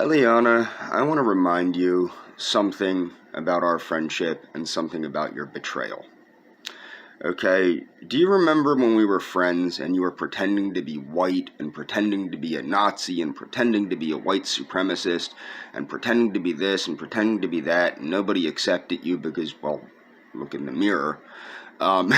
Eliana, I want to remind you something about our friendship and something about your betrayal. Okay, do you remember when we were friends and you were pretending to be white and pretending to be a Nazi and pretending to be a white supremacist and pretending to be this and pretending to be that, and nobody accepted you because, well, look in the mirror. Um,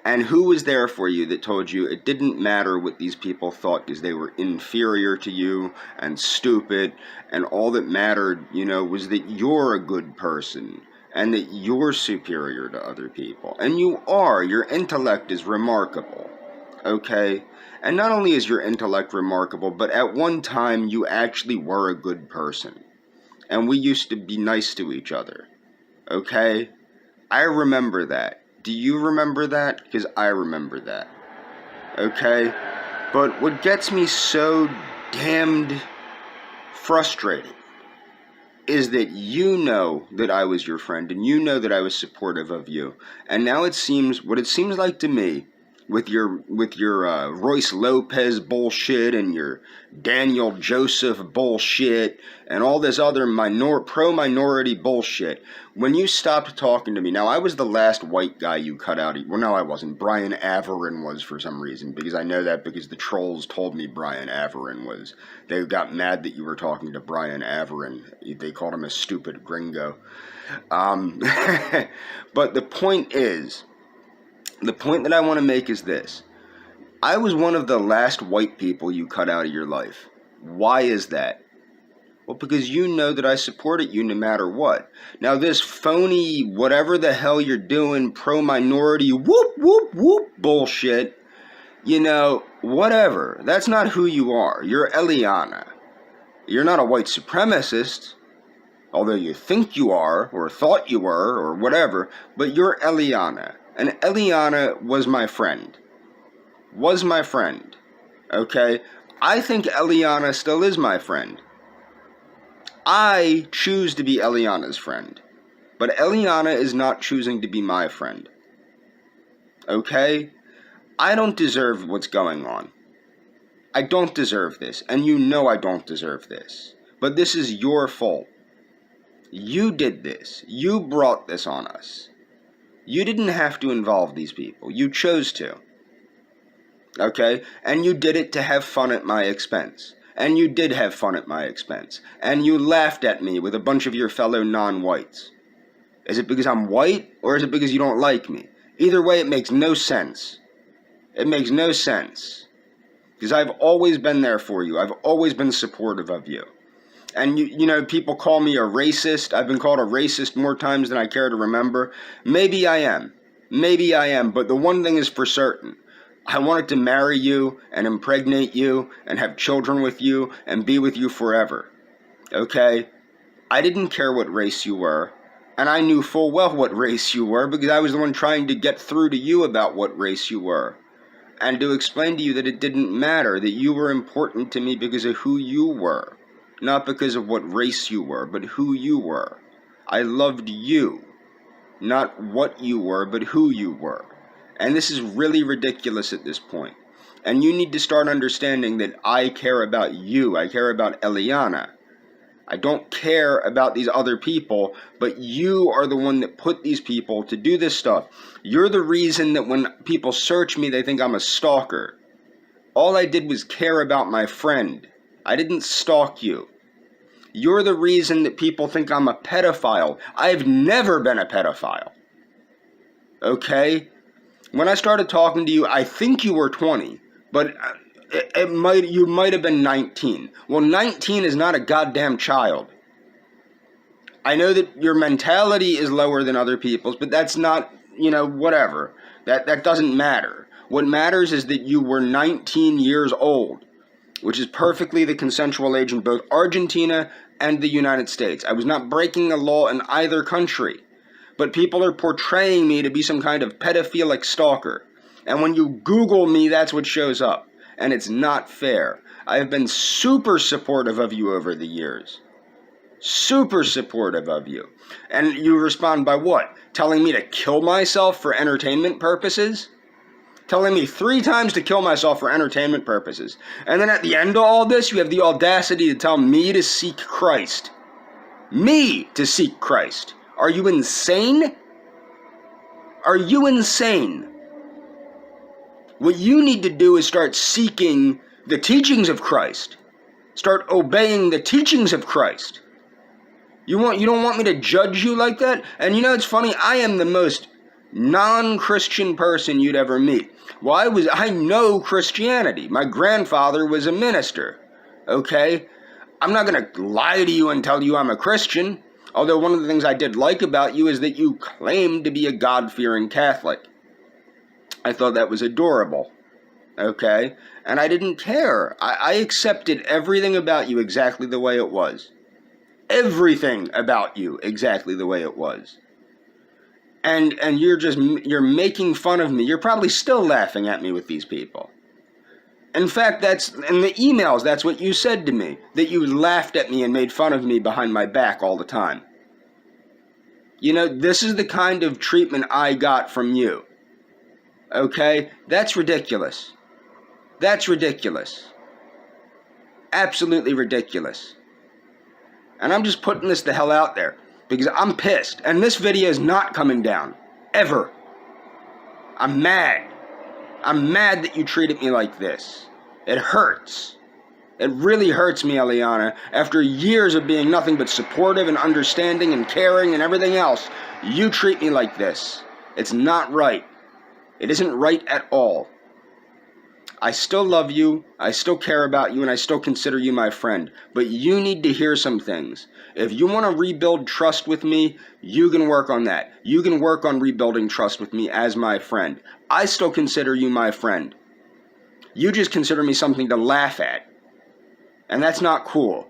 and who was there for you that told you it didn't matter what these people thought because they were inferior to you and stupid, and all that mattered, was that you're a good person and that you're superior to other people. And you are. Your intellect is remarkable. Okay? And not only is your intellect remarkable, but at one time you actually were a good person. And we used to be nice to each other. Okay? I remember that. Do you remember that? Because I remember that. Okay? But what gets me so damned frustrated is that you know that I was your friend and you know that I was supportive of you. And now it seems like to me, with your Royce Lopez bullshit and your Daniel Joseph bullshit and all this other pro-minority bullshit, when you stopped talking to me, now I was the last white guy you cut out. Well, no, I wasn't. Brian Averin was for some reason, because I know that because the trolls told me Brian Averin was. They got mad that you were talking to Brian Averin. They called him a stupid gringo. But the point that I want to make is this. I was one of the last white people you cut out of your life. Why is that? Well, because you know that I supported you no matter what. Now, this phony, whatever the hell you're doing, pro-minority, whoop, whoop, whoop bullshit, whatever. That's not who you are. You're Eliana. You're not a white supremacist, although you think you are, or thought you were, or whatever, but you're Eliana. And Eliana was my friend. Okay? I think Eliana still is my friend. I choose to be Eliana's friend. But Eliana is not choosing to be my friend. Okay? I don't deserve what's going on. I don't deserve this. And you know I don't deserve this. But this is your fault. You did this. You brought this on us. You didn't have to involve these people. You chose to. Okay? And you did it to have fun at my expense. And you did have fun at my expense. And you laughed at me with a bunch of your fellow non-whites. Is it because I'm white, or is it because you don't like me? Either way, it makes no sense. It makes no sense. Because I've always been there for you. I've always been supportive of you. And, people call me a racist. I've been called a racist more times than I care to remember. Maybe I am. But the one thing is for certain. I wanted to marry you and impregnate you and have children with you and be with you forever. Okay? I didn't care what race you were. And I knew full well what race you were because I was the one trying to get through to you about what race you were. And to explain to you that it didn't matter, that you were important to me because of who you were. Not because of what race you were, but who you were. I loved you. Not what you were, but who you were. And this is really ridiculous at this point. And you need to start understanding that I care about you. I care about Eliana. I don't care about these other people, but you are the one that put these people to do this stuff. You're the reason that when people search me, they think I'm a stalker. All I did was care about my friend. I didn't stalk you. You're the reason that people think I'm a pedophile. I've never been a pedophile. Okay? When I started talking to you, I think you were 20, but you might have been 19. Well, 19 is not a goddamn child. I know that your mentality is lower than other people's, but that's not, whatever. That doesn't matter. What matters is that you were 19 years old, which is perfectly the consensual age in both Argentina and the United States. I was not breaking a law in either country. But people are portraying me to be some kind of pedophilic stalker. And when you Google me, that's what shows up. And it's not fair. I have been super supportive of you over the years. Super supportive of you. And you respond by what? Telling me to kill myself for entertainment purposes? telling me 3 times to kill myself for entertainment purposes. And then at the end of all this, you have the audacity to tell me to seek Christ. Me to seek Christ. Are you insane? Are you insane? What you need to do is start seeking the teachings of Christ. Start obeying the teachings of Christ. You don't want me to judge you like that? And you know, it's funny, I am the most non-Christian person you'd ever meet. Well, I know Christianity. My grandfather was a minister. Okay? I'm not going to lie to you and tell you I'm a Christian. Although one of the things I did like about you is that you claimed to be a God-fearing Catholic. I thought that was adorable. Okay? And I didn't care. I accepted everything about you exactly the way it was. Everything about you exactly the way it was. And you're making fun of me. You're probably still laughing at me with these people. In fact, that's in the emails, that's what you said to me. That you laughed at me and made fun of me behind my back all the time. You know, this is the kind of treatment I got from you. Okay? That's ridiculous. That's ridiculous. Absolutely ridiculous. And I'm just putting this the hell out there. Because I'm pissed. And this video is not coming down. Ever. I'm mad. I'm mad that you treated me like this. It hurts. It really hurts me, Eliana. After years of being nothing but supportive and understanding and caring and everything else, you treat me like this. It's not right. It isn't right at all. I still love you, I still care about you, and I still consider you my friend. But you need to hear some things. If you want to rebuild trust with me, you can work on that. You can work on rebuilding trust with me as my friend. I still consider you my friend. You just consider me something to laugh at. And that's not cool.